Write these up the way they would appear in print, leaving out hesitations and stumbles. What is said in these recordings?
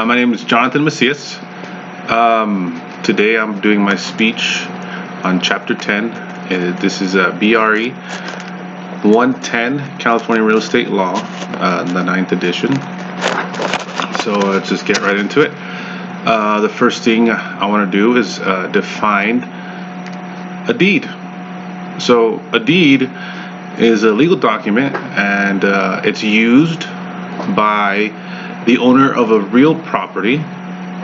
My name is JMacias. Today I'm doing my speech on Chapter 10. This is BRE 110, California Real Estate Law, the 9th edition. So let's just get right into it. The first thing I want to do is define a deed. So a deed is a legal document, and it's used by the owner of a real property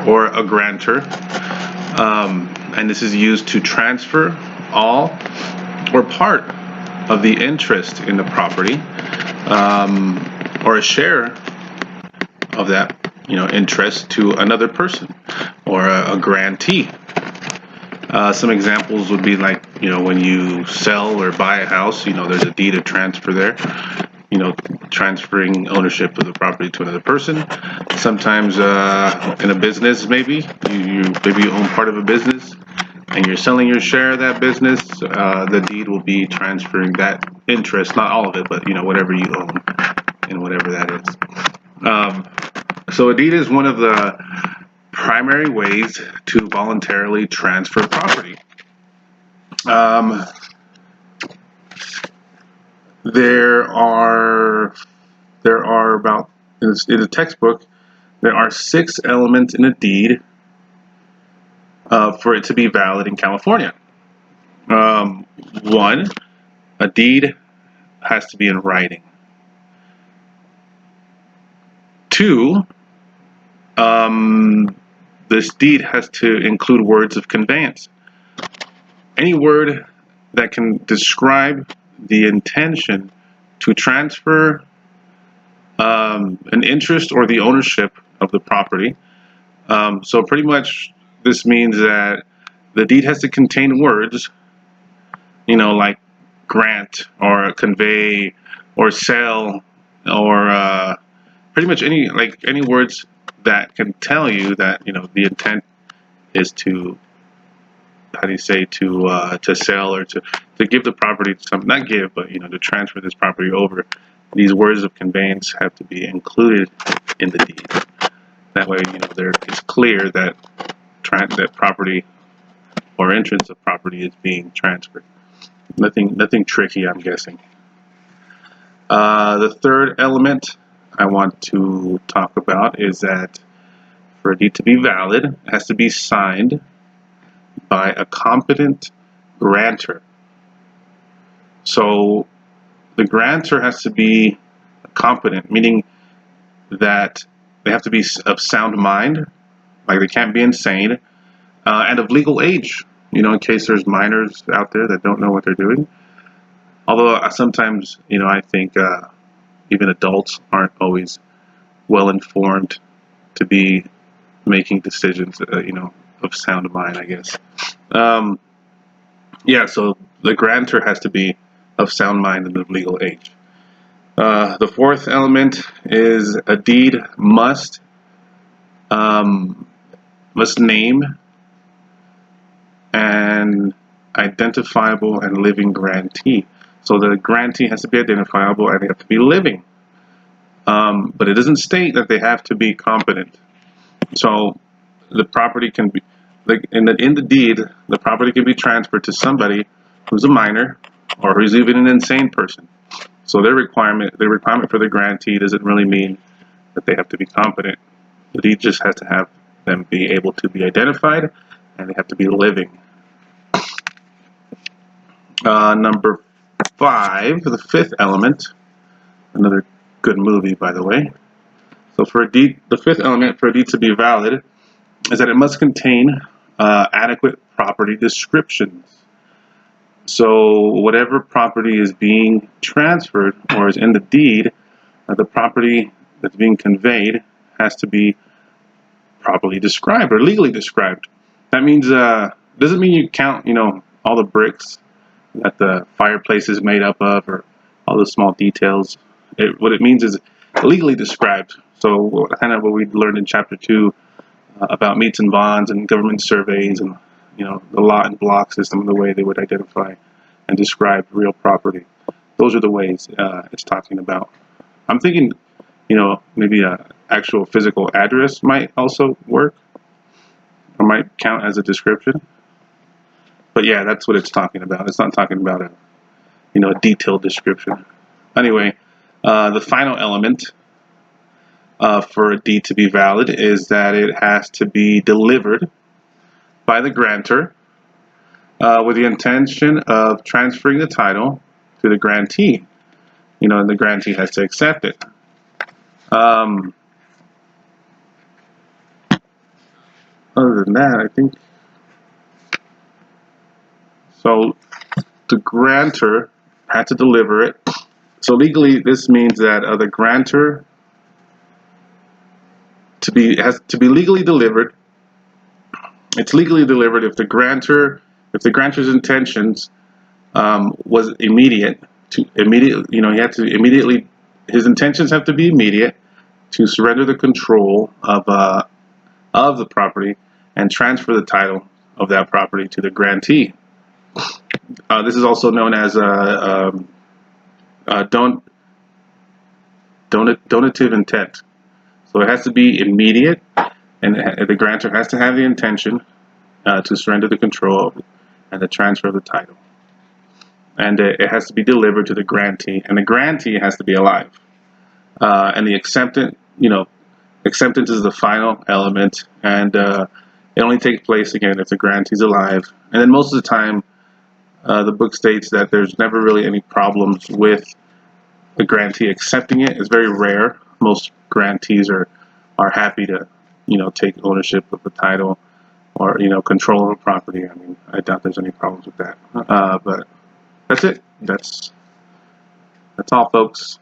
or a grantor, and this is used to transfer all or part of the interest in the property, or a share of that interest to another person or a grantee. Some examples would be like when you sell or buy a house, there's a deed of transfer there, transferring ownership of the property to another person. Sometimes in a business, maybe you own part of a business and you're selling your share of that business. The deed will be transferring that interest, not all of it, but whatever you own and whatever that is. So a deed is one of the primary ways to voluntarily transfer property. There are about, in the textbook, there are 6 elements in a deed for it to be valid in California. 1, a deed has to be in writing. 2, this deed has to include words of conveyance. Any word that can describe the intention to transfer an interest or the ownership of the property. So pretty much this means that the deed has to contain words, like grant or convey or sell, or pretty much any words that can tell you that the intent is to, to sell or to give the property to some, not give, but to transfer this property over. These words of conveyance have to be included in the deed. That way, it's clear that that property or interest of property is being transferred. Nothing tricky, I'm guessing. The third element I want to talk about is that for a deed to be valid, it has to be signed by a competent grantor. So the grantor has to be competent, meaning that they have to be of sound mind, like they can't be insane, and of legal age, in case there's minors out there that don't know what they're doing. Although sometimes, I think even adults aren't always well informed to be making decisions, of sound mind, I guess. So the grantor has to be of sound mind and of legal age. The fourth element is a deed must name an identifiable and living grantee. So the grantee has to be identifiable and they have to be living. But it doesn't state that they have to be competent. So the property can be, in the deed, the property can be transferred to somebody who's a minor or who's even an insane person. So the requirement for the grantee doesn't really mean that they have to be competent. The deed just has to have them be able to be identified, and they have to be living. Number 5, the 5th element, another good movie, by the way. So for a deed, the 5th element for a deed to be valid is that it must contain adequate property descriptions. So whatever property is being transferred or is in the deed, the property that's being conveyed has to be properly described or legally described. That means doesn't mean you count all the bricks that the fireplace is made up of or all the small details. What it means is legally described. So kind of what we learned in Chapter 2 about meets and bonds and government surveys and the lot and block system, the way they would identify and describe real property. Those are the ways it's talking about. I'm thinking, maybe actual physical address might also work, or might count as a description. But yeah, that's what it's talking about. It's not talking about a detailed description. Anyway, the final element for a deed to be valid is that it has to be delivered by the grantor with the intention of transferring the title to the grantee. And the grantee has to accept it. Other than that, I think so. The grantor had to deliver it. So legally, this means that the grantor has to be legally delivered. It's legally delivered if the grantor's intentions was immediate. He had to immediately. His intentions have to be immediate to surrender the control of the property and transfer the title of that property to the grantee. This is also known as donative intent. So it has to be immediate, and the grantor has to have the intention to surrender the control and the transfer of the title. And it has to be delivered to the grantee, and the grantee has to be alive. And the acceptance is the final element, and it only takes place again if the grantee is alive. And then most of the time, the book states that there's never really any problems with the grantee accepting it. It's very rare. Most grantees are happy to take ownership of the title or control of a property. I mean, I doubt there's any problems with that. But that's it. That's all, folks.